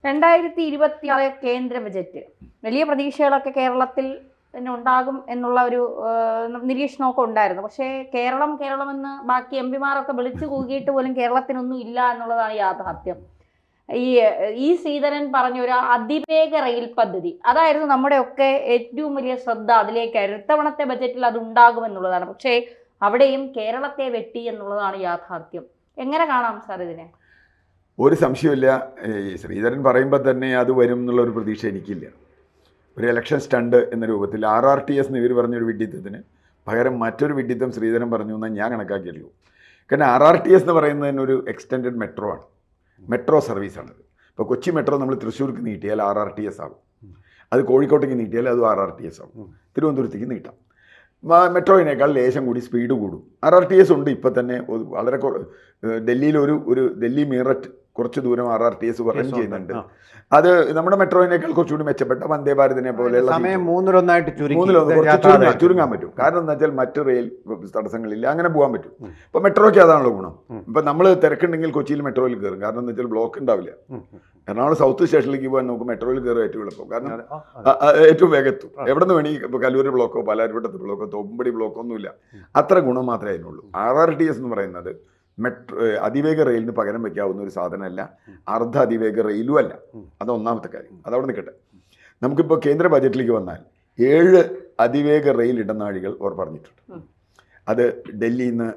2026 കേന്ദ്ര ബജറ്റ് വലിയ പ്രതീക്ഷകളൊക്കെ കേരളത്തിൽ തന്നെ ഉണ്ടാകും എന്നുള്ള ഒരു നിരീക്ഷണമൊക്കെ ഉണ്ടായിരുന്നു. പക്ഷേ കേരളം എന്ന് ബാക്കി എംപിമാരൊക്കെ വിളിച്ചു കൂകിയിട്ട് പോലും കേരളത്തിനൊന്നും ഇല്ല എന്നുള്ളതാണ് യാഥാർത്ഥ്യം. ഈ ശ്രീധരൻ പറഞ്ഞൊരു അതിവേഗ റെയിൽ പദ്ധതി അതായിരുന്നു നമ്മുടെയൊക്കെ ഏറ്റവും വലിയ ശ്രദ്ധ അതിലേക്കായിരുന്നു. ഇത്തവണത്തെ ബജറ്റിൽ അത് ഉണ്ടാകുമെന്നുള്ളതാണ്. പക്ഷേ അവിടെയും കേരളത്തെ വെട്ടി എന്നുള്ളതാണ് യാഥാർത്ഥ്യം. എങ്ങനെ കാണാം സാർ ഇതിനെ? ഒരു സംശയമില്ല, ഈ ശ്രീധരൻ പറയുമ്പോൾ തന്നെ അത് വരും എന്നുള്ളൊരു പ്രതീക്ഷ എനിക്കില്ല. ഒരു ഇലക്ഷൻ സ്റ്റണ്ട് എന്ന രൂപത്തിൽ RRTS എന്ന് ഇവർ പറഞ്ഞൊരു വിഡ്ഢിത്തത്തിന് പകരം മറ്റൊരു വിഡ്ഢിത്തം ശ്രീധരൻ പറഞ്ഞു എന്നാൽ ഞാൻ കണക്കാക്കിയുള്ളൂ. കാരണം RRTS എന്ന് പറയുന്നതിന് ഒരു എക്സ്റ്റെൻഡഡ് മെട്രോ ആണ്, മെട്രോ സർവീസാണത്. ഇപ്പോൾ കൊച്ചി മെട്രോ നമ്മൾ തൃശ്ശൂർക്ക് നീട്ടിയാൽ RRTS ആകും, അത് കോഴിക്കോട്ടേക്ക് നീട്ടിയാൽ അതും RRTS ആകും, തിരുവനന്തപുരത്തേക്ക് നീട്ടാം. മെട്രോയിനേക്കാൾ ലേശം കൂടി സ്പീഡ് കൂടും. RRTS ഉണ്ട് ഇപ്പം തന്നെ വളരെ ഡൽഹിയിൽ ഒരു ഡൽഹി മീററ്റ് കുറച്ച് ദൂരം RRTS റൺ ചെയ്യുന്നുണ്ട്. അത് നമ്മുടെ മെട്രോയിനേക്കാൾ കുറച്ചുകൂടി മെച്ചപ്പെട്ട വന്ദേ ഭാരതിനെ പോലെയുള്ള ചുരുങ്ങാൻ പറ്റും. കാരണം എന്താ വെച്ചാൽ മറ്റ് റെയിൽ തടസ്സങ്ങളില്ല, അങ്ങനെ പോകാൻ പറ്റും. ഇപ്പം മെട്രോയ്ക്ക് അതാണല്ലോ ഗുണം. ഇപ്പം നമ്മൾ തിരക്കുണ്ടെങ്കിൽ കൊച്ചിയിൽ മെട്രോയിൽ കയറും, കാരണം എന്താ വെച്ചാൽ ബ്ലോക്ക് ഉണ്ടാവില്ല. എറണാകുളം സൗത്ത് സ്റ്റേഷനിലേക്ക് പോകാൻ നമുക്ക് മെട്രോയിൽ കയറുക ഏറ്റവും എളുപ്പം, കാരണം ഏറ്റവും വേഗത്തും എവിടെ നിന്ന് വേണമെങ്കിൽ. ഇപ്പോൾ കല്ലൂർ ബ്ലോക്കോ പാലാരിവട്ടത്ത് ബ്ലോക്കോ തോമ്പടി ബ്ലോക്കോ ഒന്നുമില്ല. അത്ര ഗുണം മാത്രമേ അതിനുള്ളൂ. RRTS എന്ന് പറയുന്നത് അതിവേഗ റെയിലിന് പകരം വയ്ക്കാവുന്ന ഒരു സാധനമല്ല, അർദ്ധ അതിവേഗ റെയിലും അല്ല. അത് ഒന്നാമത്തെ കാര്യം, അതവിടെ നിൽക്കട്ടെ. നമുക്കിപ്പോൾ കേന്ദ്ര ബജറ്റിലേക്ക് വന്നാൽ 7 അതിവേഗ റെയിൽ ഇടനാഴികൾ അവർ പറഞ്ഞിട്ടുണ്ട്. അത് ഡൽഹിയിൽ നിന്ന്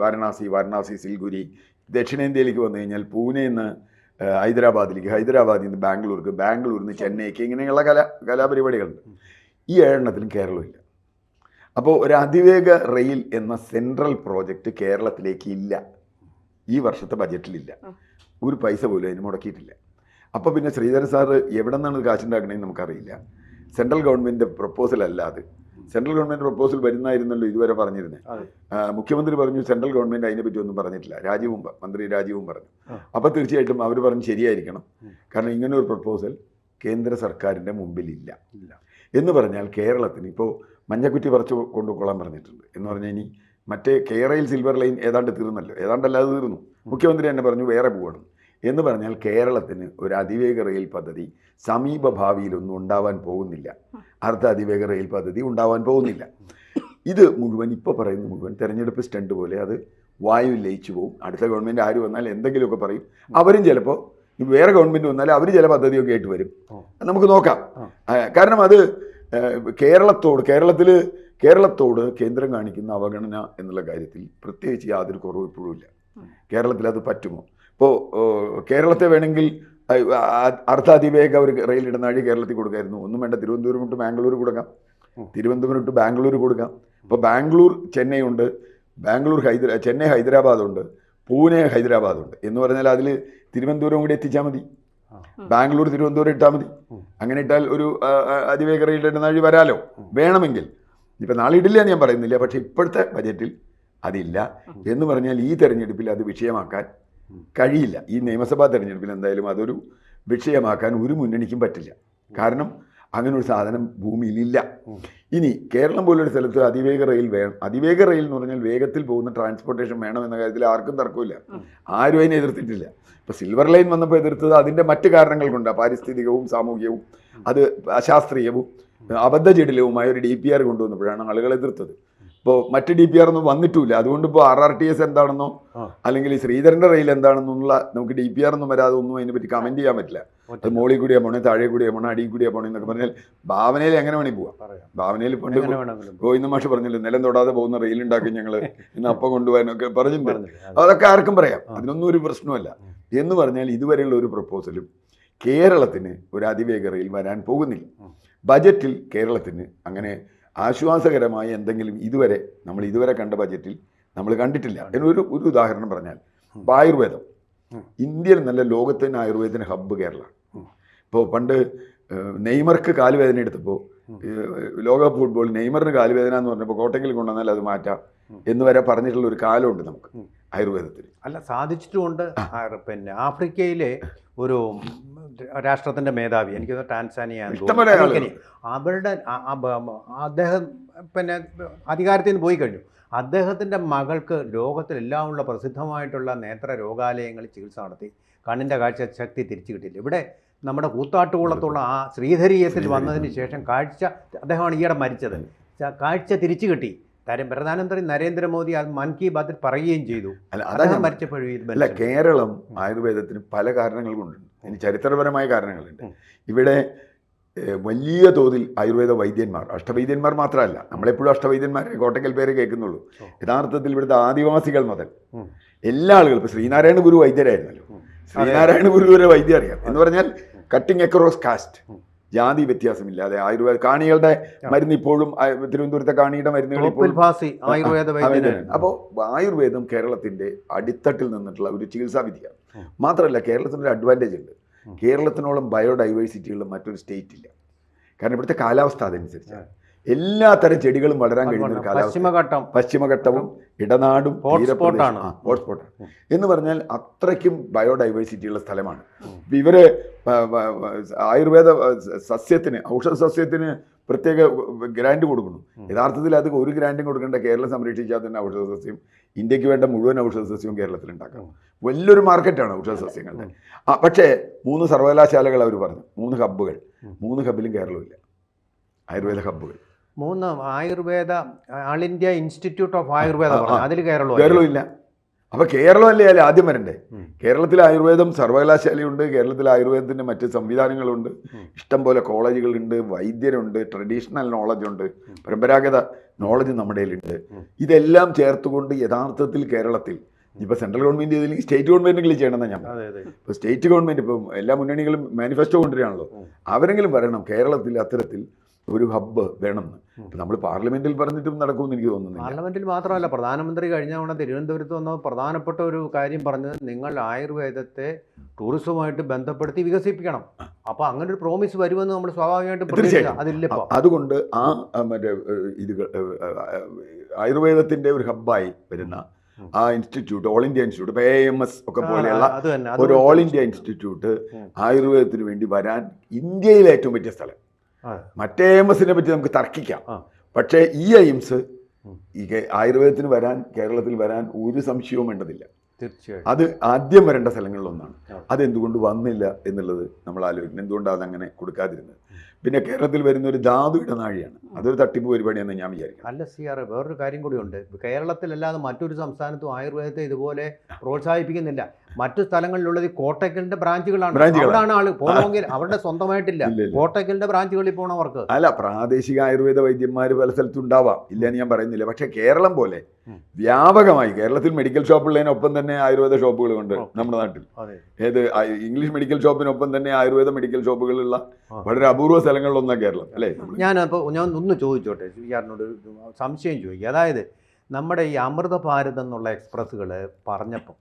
വാരണാസി സിൽഗുരി, ദക്ഷിണേന്ത്യയിലേക്ക് വന്നു കഴിഞ്ഞാൽ പൂനെയിൽ നിന്ന് ഹൈദരാബാദിലേക്ക്, ഹൈദരാബാദിൽ നിന്ന് ബാംഗ്ലൂർക്ക്, ബാംഗ്ലൂരിൽ നിന്ന് ചെന്നൈക്ക്, ഇങ്ങനെയുള്ള കലാപരിപാടികളുണ്ട്. ഈ 7 എണ്ണത്തിലും കേരളമില്ല. അപ്പോൾ ഒരു അതിവേഗ റെയിൽ എന്ന സെൻട്രൽ പ്രോജക്റ്റ് കേരളത്തിലേക്ക് ഇല്ല, ഈ വർഷത്തെ ബജറ്റിലില്ല. ഒരു പൈസ പോലും അതിന് മുടക്കിയിട്ടില്ല. അപ്പോൾ പിന്നെ ശ്രീധരൻ സാറ് എവിടെ നിന്നാണ് കാശുണ്ടാക്കണമെന്ന് നമുക്കറിയില്ല. സെൻട്രൽ ഗവൺമെൻറ് പ്രപ്പോസൽ അല്ലാതെ സെൻട്രൽ ഗവൺമെൻറ് പ്രപ്പോസൽ വരുന്നായിരുന്നല്ലോ ഇതുവരെ പറഞ്ഞിരുന്നത്. മുഖ്യമന്ത്രി പറഞ്ഞു സെൻട്രൽ ഗവൺമെൻറ് അതിനെപ്പറ്റി ഒന്നും പറഞ്ഞിട്ടില്ല. മന്ത്രി രാജീവും പറഞ്ഞു. അപ്പോൾ തീർച്ചയായിട്ടും അവർ പറഞ്ഞ് ശരിയായിരിക്കണം, കാരണം ഇങ്ങനെ ഒരു പ്രപ്പോസൽ കേന്ദ്ര സർക്കാരിൻ്റെ മുമ്പിലില്ല എന്ന് പറഞ്ഞാൽ കേരളത്തിന് ഇപ്പോൾ മഞ്ഞക്കുറ്റി പറിച്ചു കൊണ്ടുകൊള്ളാൻ പറഞ്ഞിട്ടുണ്ട് എന്ന് പറഞ്ഞാൽ ഇനി മറ്റേ കേരളയിൽ സിൽവർ ലൈൻ ഏതാണ്ട് തീർന്നല്ലോ, ഏതാണ്ടല്ലാതെ തീർന്നു. മുഖ്യമന്ത്രി തന്നെ പറഞ്ഞു വേറെ പോകണം എന്ന് പറഞ്ഞാൽ കേരളത്തിന് ഒരു അതിവേഗ റെയിൽ പദ്ധതി സമീപ ഭാവിയിലൊന്നും ഉണ്ടാവാൻ പോകുന്നില്ല. അർദ്ധ അതിവേഗ റെയിൽ പദ്ധതി ഉണ്ടാവാൻ പോകുന്നില്ല. ഇത് മുഴുവൻ ഇപ്പോൾ പറയുന്നത് മുഴുവൻ തെരഞ്ഞെടുപ്പ് സ്റ്റണ്ട് പോലെ അത് വായുവിൽ ലയിച്ചു പോകും. അടുത്ത ഗവൺമെൻറ് ആര് വന്നാൽ എന്തെങ്കിലുമൊക്കെ പറയും. അവരും ചിലപ്പോൾ വേറെ ഗവൺമെൻറ് വന്നാൽ അവർ ചില പദ്ധതിയൊക്കെ ആയിട്ട് വരും. നമുക്ക് നോക്കാം. കാരണം അത് കേരളത്തോട് കേന്ദ്രം കാണിക്കുന്ന അവഗണന എന്നുള്ള കാര്യത്തിൽ പ്രത്യേകിച്ച് യാതൊരു കുറവും ഇപ്പോഴും ഇല്ല. കേരളത്തിൽ അത് പറ്റുമോ? ഇപ്പോൾ കേരളത്തെ വേണമെങ്കിൽ അർദ്ധ അതിവേഗ ഒരു റെയിൽ ഇടനാഴി കേരളത്തിൽ കൊടുക്കായിരുന്നു. ഒന്നും വേണ്ട, തിരുവനന്തപുരം ടു ബാംഗ്ലൂർ കൊടുക്കാം, തിരുവനന്തപുരം ടു ബാംഗ്ലൂർ കൊടുക്കാം. ഇപ്പോൾ ബാംഗ്ലൂർ ചെന്നൈ ഉണ്ട്, ചെന്നൈ ഹൈദരാബാദുണ്ട്, പൂനെ ഹൈദരാബാദുണ്ട് എന്ന് പറഞ്ഞാൽ അതിൽ തിരുവനന്തപുരം കൂടി എത്തിച്ചാൽ മതി. ബാംഗ്ലൂർ തിരുവനന്തപുരം ഇട്ടാൽ മതി. അങ്ങനെ ഇട്ടാൽ ഒരു അതിവേഗ റെയിൽ ഇടനാഴി വരാലോ വേണമെങ്കിൽ. ഇപ്പം നാളെ ഇടില്ല ഞാൻ പറയുന്നില്ല, പക്ഷേ ഇപ്പോഴത്തെ ബജറ്റിൽ അതില്ല എന്ന് പറഞ്ഞാൽ ഈ തെരഞ്ഞെടുപ്പിൽ അത് വിഷയമാക്കാൻ കഴിയില്ല. ഈ നിയമസഭാ തെരഞ്ഞെടുപ്പിൽ എന്തായാലും അതൊരു വിഷയമാക്കാൻ ഒരു മുന്നണിക്കും പറ്റില്ല. കാരണം അങ്ങനെ ഒരു സാധനം ഭൂമിയിലില്ല. ഇനി കേരളം പോലൊരു സ്ഥലത്ത് അതിവേഗ റെയിൽ വേണം. അതിവേഗ റെയിൽ എന്ന് പറഞ്ഞാൽ വേഗത്തിൽ പോകുന്ന ട്രാൻസ്പോർട്ടേഷൻ വേണമെന്ന കാര്യത്തിൽ ആർക്കും തർക്കമില്ല, ആരും അതിനെ എതിർത്തിട്ടില്ല. ഇപ്പോൾ സിൽവർ ലൈൻ വന്നപ്പോൾ എതിർത്തത് അതിൻ്റെ മറ്റ് കാരണങ്ങൾ കൊണ്ടാണ്. പാരിസ്ഥിതികവും സാമൂഹികവും അത് അശാസ്ത്രീയവും അബദ്ധജടിലവുമായ ഒരു DPR കൊണ്ടുവന്നപ്പോഴാണ് ആളുകൾ എതിർത്തത്. ഇപ്പോൾ മറ്റ് DPR ഒന്നും വന്നിട്ടില്ല. അതുകൊണ്ട് ഇപ്പോൾ RRTS എന്താണെന്നോ അല്ലെങ്കിൽ ഈ ശ്രീധരൻ്റെ റെയിൽ എന്താണെന്നുള്ള നമുക്ക് DPR ഒന്നും വരാതെ ഒന്നും അതിനെപ്പറ്റി കമൻറ്റ് ചെയ്യാൻ പറ്റില്ല. അത് മോളിൽ കൂടിയാ പോണേ, താഴെ കൂടിയാ പോണേ, അടിയിൽ കൂടിയാ പോണേ എന്നൊക്കെ പറഞ്ഞാൽ ഭാവനയിൽ എങ്ങനെ വേണമെങ്കിൽ പോവാം. ഭാവനയിൽ പണ്ട് ഗോവിന്ദ മാഷ് പറഞ്ഞില്ല, നിലം തൊടാതെ പോകുന്ന റെയിൽ ഉണ്ടാക്കി ഞങ്ങൾ ഇന്ന് അപ്പം കൊണ്ടുപോകാനൊക്കെ പറഞ്ഞിട്ടുണ്ട്. അതൊക്കെ ആർക്കും പറയാം, അതിനൊന്നും ഒരു പ്രശ്നമല്ല. എന്ന് പറഞ്ഞാൽ ഇതുവരെയുള്ള ഒരു പ്രപ്പോസലും കേരളത്തിന് ഒരു അതിവേഗ റെയിൽ വരാൻ പോകുന്നില്ല. ബജറ്റിൽ കേരളത്തിന് അങ്ങനെ ആശ്വാസകരമായ എന്തെങ്കിലും നമ്മൾ ഇതുവരെ കണ്ട ബജറ്റിൽ നമ്മൾ കണ്ടിട്ടില്ല. എന്നൊരു ഉദാഹരണം പറഞ്ഞാൽ ആയുർവേദം. ഇന്ത്യയിൽ നല്ല ലോകത്തിന് ആയുർവേദത്തിന് ഹബ്ബ് കേരള. ഇപ്പോൾ പണ്ട് നെയ്മർക്ക് കാലുവേദന എടുത്തപ്പോൾ ലോകകപ്പ് ഫുട്ബോൾ നെയ്മറിന് കാലുവേദന എന്ന് പറഞ്ഞപ്പോൾ കോട്ടയ്ക്കിൽ കൊണ്ടുവന്നാൽ അത് മാറ്റാം എന്ന് വരെ പറഞ്ഞിട്ടുള്ള ഒരു കാലമുണ്ട് നമുക്ക് ആയുർവേദത്തിൽ. അല്ല, സാധിച്ചിട്ടുമുണ്ട്. പിന്നെ ആഫ്രിക്കയിലെ ഒരു രാഷ്ട്രത്തിൻ്റെ മേധാവി, എനിക്ക് ടാൻസാനിയ, അവരുടെ അദ്ദേഹം പിന്നെ അധികാരത്തിൽ നിന്ന് പോയി കഴിഞ്ഞു. അദ്ദേഹത്തിൻ്റെ മകൾക്ക് ലോകത്തിലെല്ലാമുള്ള പ്രസിദ്ധമായിട്ടുള്ള നേത്ര രോഗാലയങ്ങളിൽ ചികിത്സ നടത്തി കണ്ണിൻ്റെ കാഴ്ച ശക്തി തിരിച്ചു കിട്ടിയില്ല. ഇവിടെ നമ്മുടെ കൂത്താട്ടുകുളത്തുള്ള ആ ശ്രീധരീയത്തിൽ വന്നതിന് ശേഷം അദ്ദേഹമാണ് ഈയിടെ മരിച്ചത്, കാഴ്ച തിരിച്ചു കിട്ടി. പ്രധാനമന്ത്രി നരേന്ദ്രമോദി അത് മൻ കി ബാത്തിൽ പറയുകയും ചെയ്തു. അല്ല, കേരളം ആയുർവേദത്തിന് പല കാരണങ്ങൾ കൊണ്ടുണ്ട്. ഇനി ചരിത്രപരമായ കാരണങ്ങളുണ്ട്. ഇവിടെ വലിയ തോതിൽ ആയുർവേദ വൈദ്യന്മാർ, അഷ്ടവൈദ്യന്മാർ മാത്രമല്ല, നമ്മളെപ്പോഴും അഷ്ടവൈദ്യന്മാരെ കോട്ടക്കൽ പേര് കേൾക്കുന്നുള്ളൂ. യഥാർത്ഥത്തിൽ ഇവിടുത്തെ ആദിവാസികൾ മുതൽ എല്ലാ ആളുകളും, ഇപ്പോൾ ശ്രീനാരായണ ഗുരു വൈദ്യരായിരുന്നല്ലോ, ശ്രീനാരായണ ഗുരു വരെ വൈദ്യം അറിയാം. എന്ന് പറഞ്ഞാൽ കട്ടിങ് അക്രോസ് കാസ്റ്റ്, ജാതി വ്യത്യാസമില്ലാതെ ആയുർവേദ കാണികളുടെ മരുന്ന് ഇപ്പോഴും തിരുവനന്തപുരത്തെ കാണിയുടെ മരുന്നുകൾ അപ്പോൾ ആയുർവേദം കേരളത്തിന്റെ അടിത്തട്ടിൽ നിന്നിട്ടുള്ള ഒരു ചികിത്സാ വിധിയാണ്. മാത്രമല്ല കേരളത്തിനൊരു അഡ്വാൻറ്റേജ് ഉണ്ട്. കേരളത്തിനോളം ബയോഡൈവേഴ്സിറ്റിയുള്ള മറ്റൊരു സ്റ്റേറ്റ് ഇല്ല. കാരണം ഇവിടുത്തെ കാലാവസ്ഥ അതനുസരിച്ചാണ്. എല്ലാ തരം ചെടികളും വളരാൻ കഴിയുന്ന ഒരു കാലാവസ്ഥ. പശ്ചിമഘട്ടവും ഇടനാടും ഹോട്ട്സ്പോട്ടാണ് എന്ന് പറഞ്ഞാൽ അത്രയ്ക്കും ബയോഡൈവേഴ്സിറ്റിയുള്ള സ്ഥലമാണ്. ഇവര് ആയുർവേദ സസ്യത്തിന്, ഔഷധ സസ്യത്തിന് പ്രത്യേക ഗ്രാൻഡ് കൊടുക്കുന്നു. യഥാർത്ഥത്തിൽ അത് ഒരു ഗ്രാൻഡും കൊടുക്കേണ്ട. കേരളം സംരക്ഷിച്ചാൽ തന്നെ ഔഷധ സസ്യം, ഇന്ത്യക്ക് വേണ്ട മുഴുവൻ ഔഷധ സസ്യവും കേരളത്തിൽ ഉണ്ടാക്കാം. വലിയൊരു മാർക്കറ്റാണ് ഔഷധ സസ്യങ്ങളുടെ. പക്ഷേ 3 സർവകലാശാലകൾ അവർ പറഞ്ഞു, 3 ഹബ്ബുകൾ. 3 ഹബ്ബിലും കേരളമില്ല ആയുർവേദ ഹബ്ബുകൾ. 3 ആയുർവേദ, ആൾ ഇന്ത്യ ഇൻസ്റ്റിറ്റ്യൂട്ട് ഓഫ് ആയുർവേദ, അതിൽ കേരളമില്ല. അപ്പോൾ കേരളമല്ലേ ആദ്യം വരണ്ടേ? കേരളത്തിൽ ആയുർവേദം സർവകലാശാലയുണ്ട്, കേരളത്തിൽ ആയുർവേദത്തിൻ്റെ മറ്റ് സംവിധാനങ്ങളുണ്ട്, ഇഷ്ടംപോലെ കോളേജുകളുണ്ട്, വൈദ്യരുണ്ട്, ട്രഡീഷണൽ നോളജുണ്ട്, പരമ്പരാഗത നോളജ് നമ്മുടെ കയ്യിലുണ്ട്. ഇതെല്ലാം ചേർത്തുകൊണ്ട് യഥാർത്ഥത്തിൽ കേരളത്തിൽ ഇപ്പോൾ സെൻട്രൽ ഗവൺമെൻറ് ചെയ്തില്ലെങ്കിൽ സ്റ്റേറ്റ് ഗവൺമെൻറ്റുകൾ ചെയ്യണമെന്നാണ് ഞാൻ പറയുന്നത്. ഇപ്പോൾ സ്റ്റേറ്റ് ഗവൺമെൻറ്, ഇപ്പം എല്ലാ മുന്നണികളും മാനിഫെസ്റ്റോ കൊണ്ടുവരികയാണല്ലോ, അവരെങ്കിലും പറയണം കേരളത്തിൽ അത്തരത്തിൽ ഒരു ഹബ്ബ് വേണമെന്ന്. നമ്മൾ പാർലമെന്റിൽ പറഞ്ഞിട്ടും നടക്കുമെന്ന് എനിക്ക് തോന്നുന്നു. പാർലമെന്റിൽ മാത്രമല്ല, പ്രധാനമന്ത്രി കഴിഞ്ഞ തവണ തിരുവനന്തപുരത്ത് വന്ന പ്രധാനപ്പെട്ട ഒരു കാര്യം പറഞ്ഞത്, നിങ്ങൾ ആയുർവേദത്തെ ടൂറിസവുമായിട്ട് ബന്ധപ്പെടുത്തി വികസിപ്പിക്കണം. അപ്പോൾ അങ്ങനെ ഒരു പ്രോമിസ് വരുമെന്ന് നമ്മൾ സ്വാഭാവികമായിട്ടും അതില്ല. അതുകൊണ്ട് ആ മറ്റേ ഇത് ആയുർവേദത്തിന്റെ ഒരു ഹബ്ബായി വരുന്ന ആ ഇൻസ്റ്റിറ്റ്യൂട്ട്, ഓൾ ഇന്ത്യ ഇൻസ്റ്റിറ്റ്യൂട്ട്, ഇപ്പോൾ AIMS ഒക്കെ പോലെയുള്ള ഒരു ഓൾ ഇന്ത്യ ഇൻസ്റ്റിറ്റ്യൂട്ട് ആയുർവേദത്തിന് വേണ്ടി വരാൻ ഇന്ത്യയിലെ ഏറ്റവും പറ്റിയ സ്ഥലം. മറ്റേ AIMSനെ പറ്റി നമുക്ക് തർക്കിക്കാം, പക്ഷേ ഈ AIMS ഈ ആയുർവേദത്തിന് വരാൻ, കേരളത്തിൽ വരാൻ ഒരു സംശയവും വേണ്ടതില്ല. തീർച്ചയായും അത് ആദ്യം വരേണ്ട സ്ഥലങ്ങളിലൊന്നാണ്. അതെന്തുകൊണ്ട് വന്നില്ല എന്നുള്ളത് നമ്മൾ ആലോചിക്കണം. എന്തുകൊണ്ടാണ് അതങ്ങനെ കൊടുക്കാതിരുന്നത്? പിന്നെ കേരളത്തിൽ വരുന്ന ഒരു ധാതു ഇടനാഴിയാണ്, അതൊരു തട്ടിപ്പ് പരിപാടിയാണെന്ന് ഞാൻ വിചാരിക്കും. അല്ല CR, വേറൊരു കാര്യം കൂടിയുണ്ട്. കേരളത്തിലല്ലാതെ മറ്റൊരു സംസ്ഥാനത്തും ആയുർവേദത്തെ ഇതുപോലെ പ്രോത്സാഹിപ്പിക്കുന്നില്ല. മറ്റു സ്ഥലങ്ങളിലുള്ളത് കോട്ടക്കലിന്റെ ബ്രാഞ്ചുകളാണ്. അവിടെയാണ് ആള് പോകണമെങ്കിൽ അവരുടെ സ്വന്തമായിട്ടില്ല, കോട്ടക്കലിന്റെ ബ്രാഞ്ചുകളിൽ പോകണവർക്ക്. അല്ല, പ്രാദേശിക ആയുർവേദ വൈദ്യന്മാർ പല സ്ഥലത്തും ഉണ്ടാവാം, ഇല്ലെന്ന് ഞാൻ പറയുന്നില്ല. പക്ഷേ കേരളം പോലെ വ്യാപകമായി കേരളത്തിൽ മെഡിക്കൽ ഷോപ്പുള്ളതിനൊപ്പം തന്നെ ആയുർവേദ ഷോപ്പുകളുണ്ട് നമ്മുടെ നാട്ടിൽ. ഏത് ഇംഗ്ലീഷ് മെഡിക്കൽ ഷോപ്പിനൊപ്പം തന്നെ ആയുർവേദ മെഡിക്കൽ ഷോപ്പുകളുള്ള വളരെ അപൂർവ സ്ഥലങ്ങളിലൊന്നാണ് കേരളം, അല്ലേ? ഞാൻ ഒന്ന് ചോദിച്ചോട്ടെ, CRനോട് സംശയം ചോദിക്കുക. അതായത് നമ്മുടെ ഈ അമൃത ഭാരത് എന്നുള്ള എക്സ്പ്രസ്സുകൾ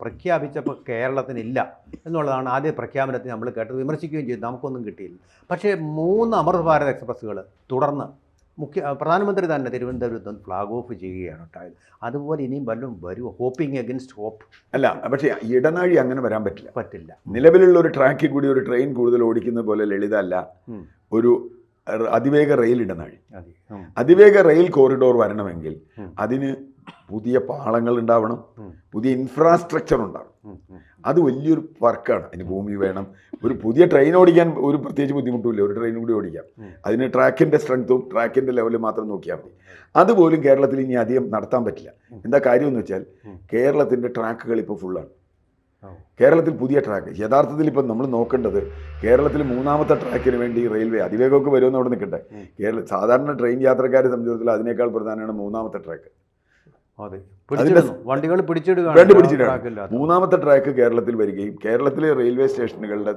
പ്രഖ്യാപിച്ചപ്പോൾ കേരളത്തിനില്ല എന്നുള്ളതാണ് ആദ്യ പ്രഖ്യാപനത്തിൽ നമ്മൾ കേട്ടത്. വിമർശിക്കുകയും ചെയ്തു, നമുക്കൊന്നും കിട്ടിയില്ല. പക്ഷേ 3 അമൃത ഭാരത് എക്സ്പ്രസ്സുകൾ തുടർന്ന് പ്രധാനമന്ത്രി തന്നെ തിരുവനന്തപുരത്ത് ഫ്ലാഗ് ഓഫ് ചെയ്യുകയാണ് ഉണ്ടായത്. അതുപോലെ ഇനിയും വല്ലതും വരുമോ? Hoping against hope. അല്ല, പക്ഷേ ഇടനാഴി അങ്ങനെ വരാൻ പറ്റില്ല. നിലവിലുള്ള ഒരു ട്രാക്കിൽ കൂടി ഒരു ട്രെയിൻ കൂടുതൽ ഓടിക്കുന്ന പോലെ ലളിതമല്ല ഒരു അതിവേഗ റെയിൽ ഇടനാഴി. അതിവേഗ റെയിൽ കോറിഡോർ വരണമെങ്കിൽ അതിന് പുതിയ പാളങ്ങൾ ഉണ്ടാവണം, പുതിയ ഇൻഫ്രാസ്ട്രക്ചർ ഉണ്ടാവണം. അത് വലിയൊരു വർക്കാണ്. അതിന് ഭൂമി വേണം. ഒരു പുതിയ ട്രെയിൻ ഓടിക്കാൻ ഒരു പ്രത്യേകിച്ച് ബുദ്ധിമുട്ടില്ല, ഒരു ട്രെയിൻ കൂടി ഓടിക്കാം. അതിന് ട്രാക്കിൻ്റെ സ്ട്രെങ്ത്തും ട്രാക്കിൻ്റെ ലെവലും മാത്രം നോക്കിയാൽ മതി. അതുപോലും കേരളത്തിൽ ഇനി അധികം നടത്താൻ പറ്റില്ല. എന്താ കാര്യം എന്ന് വെച്ചാൽ കേരളത്തിൻ്റെ ട്രാക്കുകൾ ഇപ്പോൾ ഫുള്ളാണ്. കേരളത്തിൽ പുതിയ ട്രാക്ക് യഥാർത്ഥത്തിൽ ഇപ്പം നമ്മൾ നോക്കേണ്ടത് കേരളത്തിൽ 3ാമത്തെ ട്രാക്കിന് വേണ്ടി റെയിൽവേ അതിവേഗമൊക്കെ വരുമെന്ന് അവിടെ നിൽക്കട്ടെ. സാധാരണ ട്രെയിൻ യാത്രക്കാരെ സംബന്ധിച്ചിടത്തോളം അതിനേക്കാൾ പ്രധാനമാണ് 3ാമത്തെ ട്രാക്ക്. വണ്ടികൾ പിടിച്ചിടുക. 3ാമത്തെ ട്രാക്ക് കേരളത്തിൽ വരികയും കേരളത്തിലെ റെയിൽവേ സ്റ്റേഷനുകളുടെ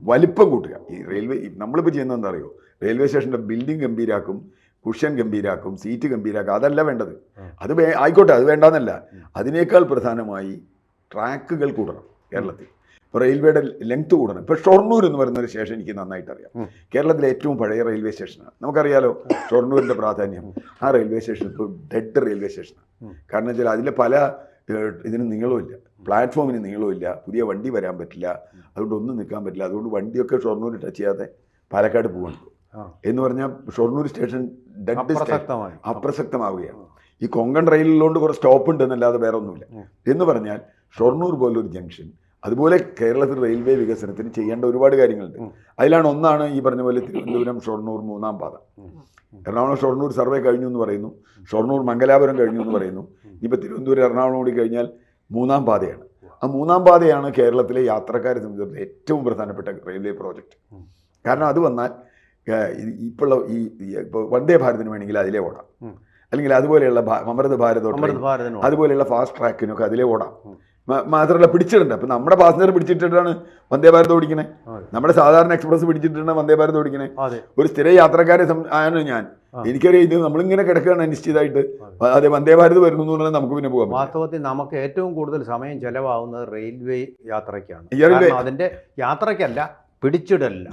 വലിപ്പം കൂട്ടുക. ഈ റെയിൽവേ നമ്മളിപ്പോൾ ചെയ്യുന്നത് എന്താ അറിയോ? റെയിൽവേ സ്റ്റേഷൻ്റെ ബിൽഡിംഗ് ഗംഭീരാക്കും, കുഷൻ ഗംഭീരാക്കും, സീറ്റ് ഗംഭീരാക്കും. അതല്ല വേണ്ടത്. അത് ആയിക്കോട്ടെ, അത് വേണ്ടാന്നല്ല. അതിനേക്കാൾ പ്രധാനമായി ട്രാക്കുകൾ കൂടണം കേരളത്തിൽ. ഇപ്പോൾ റെയിൽവേയുടെ ലെങ്ത് കൂടണം. ഇപ്പോൾ ഷൊർണൂർ എന്ന് പറയുന്നൊരു സ്റ്റേഷൻ എനിക്ക് നന്നായിട്ട് അറിയാം. കേരളത്തിലെ ഏറ്റവും പഴയ റെയിൽവേ സ്റ്റേഷനാണ്. നമുക്കറിയാലോ ഷൊർണൂരിൻ്റെ പ്രാധാന്യം. ആ റെയിൽവേ സ്റ്റേഷൻ ഇപ്പോൾ ഡെഡ് റെയിൽവേ സ്റ്റേഷനാണ്. കാരണം വെച്ചാൽ അതിൽ പല ഇതിന് നീളമില്ല, പ്ലാറ്റ്ഫോമിന് നീളമില്ല, പുതിയ വണ്ടി വരാൻ പറ്റില്ല, അതുകൊണ്ട് ഒന്നും നിൽക്കാൻ പറ്റില്ല. അതുകൊണ്ട് വണ്ടിയൊക്കെ ഷൊർണൂർ ടച്ച് ചെയ്യാതെ പാലക്കാട് പോകണം എന്ന് പറഞ്ഞാൽ ഷൊർണൂർ സ്റ്റേഷൻ ഡെഡ് അപ്രസക്തമാവുകയാണ്. ഈ കൊങ്കൺ റെയിലുള്ളതുകൊണ്ട് കുറേ സ്റ്റോപ്പ് ഉണ്ട് എന്നല്ലാതെ വേറെ ഒന്നുമില്ല. എന്ന് പറഞ്ഞാൽ ഷൊർണൂർ പോലൊരു ജംഗ്ഷൻ അതുപോലെ കേരളത്തിൽ റെയിൽവേ വികസനത്തിന് ചെയ്യേണ്ട ഒരുപാട് കാര്യങ്ങളുണ്ട്. അതിലാണ് ഒന്നാണ് ഈ പറഞ്ഞ പോലെ തിരുവനന്തപുരം ഷൊർണൂർ 3-ാം പാത. എറണാകുളം ഷൊർണൂർ സർവേ കഴിഞ്ഞു എന്ന് പറയുന്നു, ഷൊർണൂർ മംഗലാപുരം കഴിഞ്ഞു എന്ന് പറയുന്നു. ഇനിയിപ്പോൾ തിരുവനന്തപുരം എറണാകുളം കൂടി കഴിഞ്ഞാൽ 3-ാം പാതയാണ്. ആ 3-ാം പാതയാണ് കേരളത്തിലെ യാത്രക്കാരെ സംബന്ധിച്ചിടത്തോളം ഏറ്റവും പ്രധാനപ്പെട്ട റെയിൽവേ പ്രോജക്റ്റ്. കാരണം അത് വന്നാൽ ഇപ്പോൾ ഇപ്പോൾ വന്ദേ ഭാരതിന് വേണമെങ്കിൽ അതിലേ ഓടാം, അല്ലെങ്കിൽ അതുപോലെയുള്ള അമൃത് ഭാരതോ അതുപോലെയുള്ള ഫാസ്റ്റ് ട്രാക്കിനൊക്കെ അതിലേ ഓടാം. മാത്രമല്ല പിടിച്ചിട്ടുണ്ട്. അപ്പം നമ്മുടെ പാസഞ്ചർ പിടിച്ചിട്ടിട്ടാണ് വന്ദേ ഭാരത് ഓടിക്കണേ, നമ്മുടെ സാധാരണ എക്സ്പ്രസ് പിടിച്ചിട്ടാണ് വന്ദേ ഭാരത് ഓടിക്കണേ. ഒരു സ്ഥിര യാത്രക്കാരെ ആണ് ഞാൻ. എനിക്കറിയാം ഇത് നമ്മളിങ്ങനെ കിടക്കുകയാണ് അനിശ്ചിതമായിട്ട്. അതെ, വന്ദേ ഭാരത് വരുന്നു എന്ന് പറഞ്ഞാൽ നമുക്ക് പിന്നെ പോകാം. വാസ്തവത്തിൽ നമുക്ക് ഏറ്റവും കൂടുതൽ സമയം ചെലവാകുന്നത് റെയിൽവേ യാത്രയ്ക്കാണ്. അതിന്റെ യാത്രയ്ക്കല്ല, പിടിച്ചിടല്ല.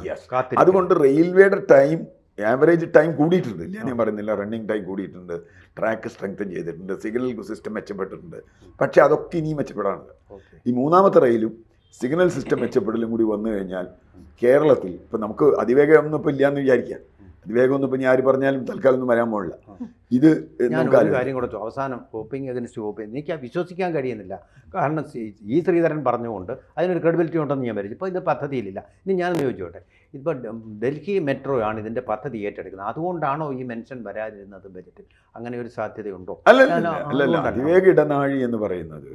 അതുകൊണ്ട് റെയിൽവേയുടെ ടൈം, ആവറേജ് ടൈം കൂടിയിട്ടുണ്ട്, ഞാൻ പറയുന്നില്ല. റണ്ണിങ് ടൈം കൂടിയിട്ടുണ്ട്, ട്രാക്ക് സ്ട്രെങ്തൻ ചെയ്തിട്ടുണ്ട്, സിഗ്നൽ സിസ്റ്റം മെച്ചപ്പെട്ടിട്ടുണ്ട്. പക്ഷെ അതൊക്കെ ഇനിയും മെച്ചപ്പെടാനുണ്ട്. ഈ 3-ാമത്തെ റെയിലും സിഗ്നൽ സിസ്റ്റം മെച്ചപ്പെടലും കൂടി വന്നു കഴിഞ്ഞാൽ കേരളത്തിൽ ഇപ്പം നമുക്ക് അതിവേഗം ഒന്നും ഇപ്പം ഇല്ലയെന്ന് വിചാരിക്കാം. അതിവേഗമൊന്നും ഇപ്പം ഞാൻ ആര് പറഞ്ഞാലും തൽക്കാലം ഒന്നും വരാൻ പോകില്ല. ഇത് ഒരു കാര്യം കൂടെ അവസാനം ഹോപ്പിംഗ് അഗൻസ്റ്റ് ഹോപ്പിംഗ് എനിക്ക് വിശ്വസിക്കാൻ കഴിയുന്നില്ല. കാരണം ഈ ശ്രീധരൻ പറഞ്ഞുകൊണ്ട് അതിനൊരു ക്രെഡിബിലിറ്റി ഉണ്ടെന്ന് ഞാൻ വിചാരിച്ചു. ഇപ്പോൾ ഇത് പദ്ധതിയിലില്ല. ഇനി ഞാനൊന്ന് ചോദിച്ചോട്ടെ, ഇപ്പോൾ ഡൽഹി മെട്രോ ആണ് ഇതിൻ്റെ പദ്ധതി ഏറ്റെടുക്കുന്നത്. അതുകൊണ്ടാണോ ഈ മെൻഷൻ വരാതിരുന്നത് ബജറ്റിൽ? അങ്ങനെ ഒരു സാധ്യതയുണ്ടോ? അല്ലല്ല, അതിവേഗ ഇടനാഴി എന്ന് പറയുന്നത്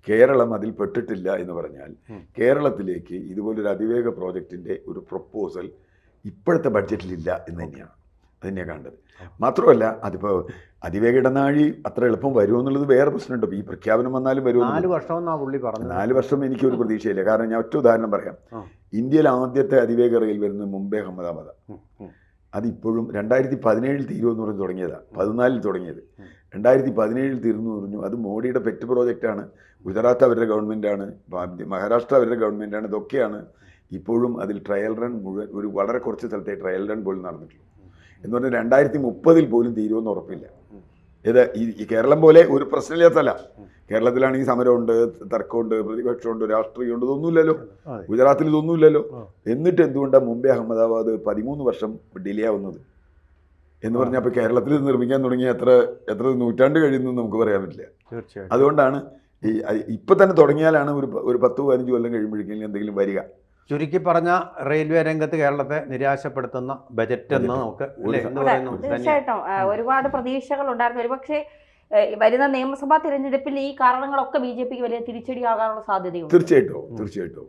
കേരളം അതിൽ പെട്ടിട്ടില്ല എന്ന് പറഞ്ഞാൽ കേരളത്തിലേക്ക് ഇതുപോലൊരു അതിവേഗ പ്രോജക്റ്റിൻ്റെ ഒരു പ്രൊപ്പോസൽ ഇപ്പോഴത്തെ ബഡ്ജറ്റിലില്ല എന്ന് തന്നെയാണ് കണ്ടത്. മാത്രമല്ല അതിപ്പോൾ അതിവേഗ ഇടനാഴി അത്ര എളുപ്പം വരുമോ എന്നുള്ളത് വേറെ പ്രശ്നമുണ്ട്. ഈ പ്രഖ്യാപനം വന്നാലും വരുമോ? 4 വർഷമെന്നാണ് പുള്ളി പറഞ്ഞത്. 4 വർഷം എനിക്കൊരു പ്രതീക്ഷയില്ല. കാരണം ഞാൻ ഒറ്റ ഉദാഹരണം പറയാം. ഇന്ത്യയിൽ ആദ്യത്തെ അതിവേഗ റെയിൽ വരുന്നത് മുംബൈ അഹമ്മദാബാദ്. അതിപ്പോഴും 2017 തീരുമെന്ന് പറഞ്ഞ് തുടങ്ങിയതാണ്, 2014 തുടങ്ങിയത്. 2017 തീർന്നു പറഞ്ഞു. അത് മോഡിയുടെ പെറ്റ് പ്രോജക്റ്റാണ്. ഗുജറാത്ത് അവരുടെ ഗവൺമെൻറ്റാണ്, മഹാരാഷ്ട്ര അവരുടെ ഗവൺമെൻറ്റാണ്. ഇതൊക്കെയാണ് ഇപ്പോഴും അതിൽ ട്രയൽ റൺ മുഴുവൻ ഒരു വളരെ കുറച്ച് സ്ഥലത്തെ ട്രയൽ റൺ പോലും നടന്നിട്ടുള്ളൂ. എന്ന് പറഞ്ഞാൽ 2030 പോലും തീരുമെന്ന് ഉറപ്പില്ല. ഇത് ഈ കേരളം പോലെ ഒരു പ്രശ്നമില്ലാത്തല്ല. കേരളത്തിലാണെങ്കിൽ സമരമുണ്ട്, തർക്കമുണ്ട്, പ്രതിപക്ഷമുണ്ട്, രാഷ്ട്രീയമുണ്ട്, ഇതൊന്നുമില്ലല്ലോ. ഗുജറാത്തിൽ ഇതൊന്നുമില്ലല്ലോ. എന്നിട്ട് എന്തുകൊണ്ടാണ് മുംബൈ അഹമ്മദാബാദ് 13 വർഷം ഡിലേ ആവുന്നത് എന്ന് പറഞ്ഞാൽ അപ്പോൾ കേരളത്തിൽ നിർമ്മിക്കാൻ തുടങ്ങിയ എത്ര നൂറ്റാണ്ട് കഴിയുന്നു നമുക്ക് പറയാൻ പറ്റില്ല. തീർച്ചയായും. അതുകൊണ്ടാണ് ഇപ്പം തന്നെ തുടങ്ങിയാലാണ് ഒരു 10-15 കൊല്ലം കഴിയുമ്പോഴേക്കും എന്തെങ്കിലും വരിക. ചുരുക്കി പറഞ്ഞ റെയിൽവേ രംഗത്ത് കേരളത്തെ നിരാശപ്പെടുത്തുന്ന ബജറ്റ് എന്ന് നമുക്ക് തീർച്ചയായിട്ടും ഒരുപാട് പ്രതീക്ഷകൾ ഉണ്ടായിരുന്നു. ഒരുപക്ഷെ വരുന്ന നിയമസഭാ തിരഞ്ഞെടുപ്പിൽ ഈ കാരണങ്ങളൊക്കെ BJPക്ക് വലിയ തിരിച്ചടിയാകാനുള്ള സാധ്യതയുണ്ട്. തീർച്ചയായിട്ടും.